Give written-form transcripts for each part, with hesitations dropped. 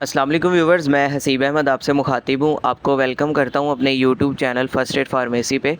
अस्सलाम वालेकुम व्यूवर्स, मैं हसीब अहमद आपसे मुखातिब हूँ। आपको वेलकम करता हूँ अपने YouTube channel first aid pharmacy पे।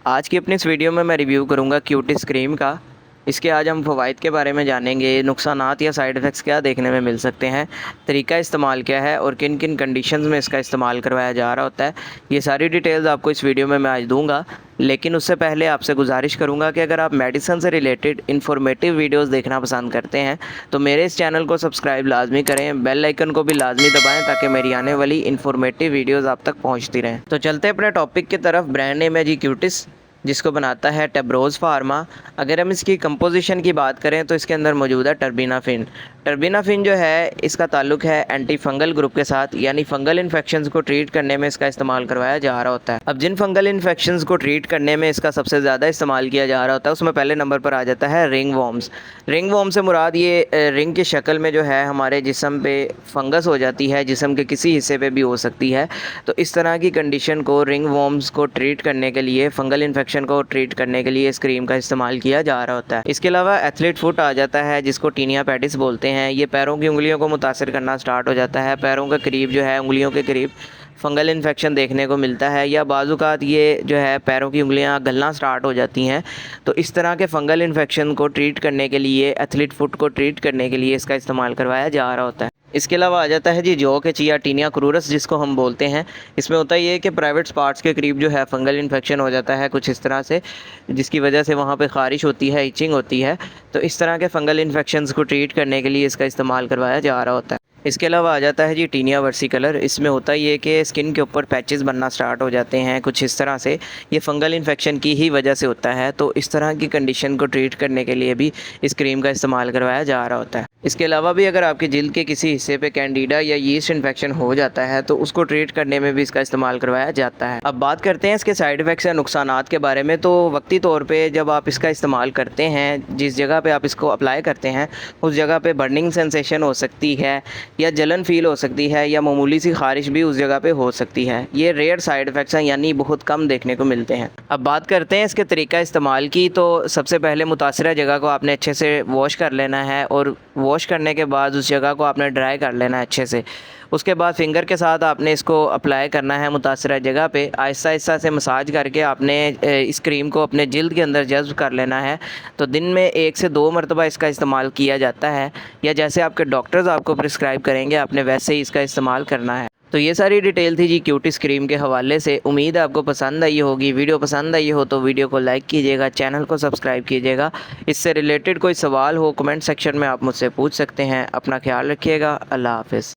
आज की अपनी इस वीडियो में मैं रिव्यू करूँगा क्यूटिस क्रीम का। इसके आज हम फ़वाइद के बारे में जानेंगे, नुकसानात या साइड इफ़ेक्ट्स क्या देखने में मिल सकते हैं, तरीका इस्तेमाल क्या है और किन किन कंडीशंस में इसका इस्तेमाल करवाया जा रहा होता है। ये सारी डिटेल्स आपको इस वीडियो में मैं आज दूँगा। लेकिन उससे पहले आपसे गुजारिश करूँगा कि अगर आप मेडिसिन से रिलेटेड इन्फॉर्मेटिव वीडियोस देखना पसंद करते हैं तो मेरे इस चैनल को सब्सक्राइब लाजमी करें, बेल आइकन को भी लाजमी दबाएं ताकि मेरी आने वाली इन्फॉर्मेटिव वीडियोस आप तक पहुंचती रहें। तो चलते हैं अपने टॉपिक की तरफ। ब्रांड नेम है जी क्यूटिस, जिसको बनाता है टेब्रोज़ फार्मा। अगर हम इसकी कंपोजिशन की बात करें तो इसके अंदर मौजूद है टर्बिनाफिन। टर्बिनाफिन जो है इसका ताल्लुक है एंटी फंगल ग्रुप के साथ, यानी फंगल इन्फेक्शंस को ट्रीट करने में इसका इस्तेमाल करवाया जा रहा होता है। अब जिन फंगल इन्फेक्शंस को ट्रीट करने में इसका सबसे ज़्यादा इस्तेमाल किया जा रहा होता है उसमें पहले नंबर पर आ जाता है रिंग वॉर्म्स। रिंग वॉर्म से मुराद ये रिंग की शक्ल में जो है हमारे जिस्म पे फंगस हो जाती है, जिस्म के किसी हिस्से पे भी हो सकती है। तो इस तरह की कंडीशन को, रिंग वॉर्म्स को ट्रीट करने के लिए, फंगल इन्फेक्शन को ट्रीट करने के लिए इस क्रीम का इस्तेमाल किया जा रहा होता है। इसके अलावा एथलीट फुट आ जाता है, जिसको टीनिया पैटिस बोलते हैं। ये पैरों की उंगलियों को मुतासर करना स्टार्ट हो जाता है। पैरों के करीब जो है, उंगलियों के करीब फंगल इन्फेक्शन देखने को मिलता है, या बाज़ुकात ये जो है पैरों की उंगलियां गलना स्टार्ट हो जाती हैं। तो इस तरह के फंगल इन्फेक्शन को ट्रीट करने के लिए, एथलीट फुट को ट्रीट करने के लिए इसका इस्तेमाल करवाया जा रहा होता है। इसके अलावा आ जाता है जी जौ के चिया, टीनिया क्रूरस जिसको हम बोलते हैं। इसमें होता ये है कि प्राइवेट पार्ट्स के करीब जो है फंगल इन्फेक्शन हो जाता है कुछ इस तरह से, जिसकी वजह से वहाँ पे ख़ारिश होती है, इचिंग होती है। तो इस तरह के फंगल इन्फेक्शंस को ट्रीट करने के लिए इसका इस्तेमाल करवाया जा रहा होता है। इसके अलावा आ जाता है जी टीनिया वर्सिकलर। इसमें होता ये कि स्किन के ऊपर पैचेस बनना स्टार्ट हो जाते हैं कुछ इस तरह से। ये फंगल इन्फेक्शन की ही वजह से होता है। तो इस तरह की कंडीशन को ट्रीट करने के लिए भी इस क्रीम का इस्तेमाल करवाया जा रहा होता है। इसके अलावा भी अगर आपके जिल्द के किसी हिस्से पे कैंडिडा या यीस्ट इन्फेक्शन हो जाता है तो उसको ट्रीट करने में भी इसका इस्तेमाल करवाया जाता है। अब बात करते हैं इसके साइड इफ़ेक्ट्स या नुकसानात के बारे में। तो वक्ती तौर पे जब आप इसका इस्तेमाल करते हैं, जिस जगह पे आप इसको अप्लाई करते हैं उस जगह पे बर्निंग सेंसेशन हो सकती है, या जलन फील हो सकती है, या मामूली सी खारिश भी उस जगह पे हो सकती है। ये रेयर साइड इफ़ेक्ट्स हैं, यानी बहुत कम देखने को मिलते हैं। अब बात करते हैं इसके तरीका इस्तेमाल की। तो सबसे पहले मुतासरा जगह को आपने अच्छे से वॉश कर लेना है, और वॉश करने के बाद उस जगह को आपने ड्राई कर लेना है अच्छे से। उसके बाद फिंगर के साथ आपने इसको अप्लाई करना है मुतासरा जगह पे। आहिस्ता आहिस्ता से मसाज करके आपने इस क्रीम को अपने जिल्द के अंदर जज़्ब कर लेना है। तो दिन में 1 से 2 मरतबा इसका इस्तेमाल किया जाता है, या जैसे आपके डॉक्टर्स आपको प्रिस्क्राइब करेंगे आपने वैसे ही इसका इस्तेमाल करना है। तो ये सारी डिटेल थी जी क्यूटिस क्रीम के हवाले से। उम्मीद है आपको पसंद आई होगी। वीडियो पसंद आई हो तो वीडियो को लाइक कीजिएगा, चैनल को सब्सक्राइब कीजिएगा। इससे रिलेटेड कोई सवाल हो कमेंट सेक्शन में आप मुझसे पूछ सकते हैं। अपना ख्याल रखिएगा। अल्लाह हाफ़िज़।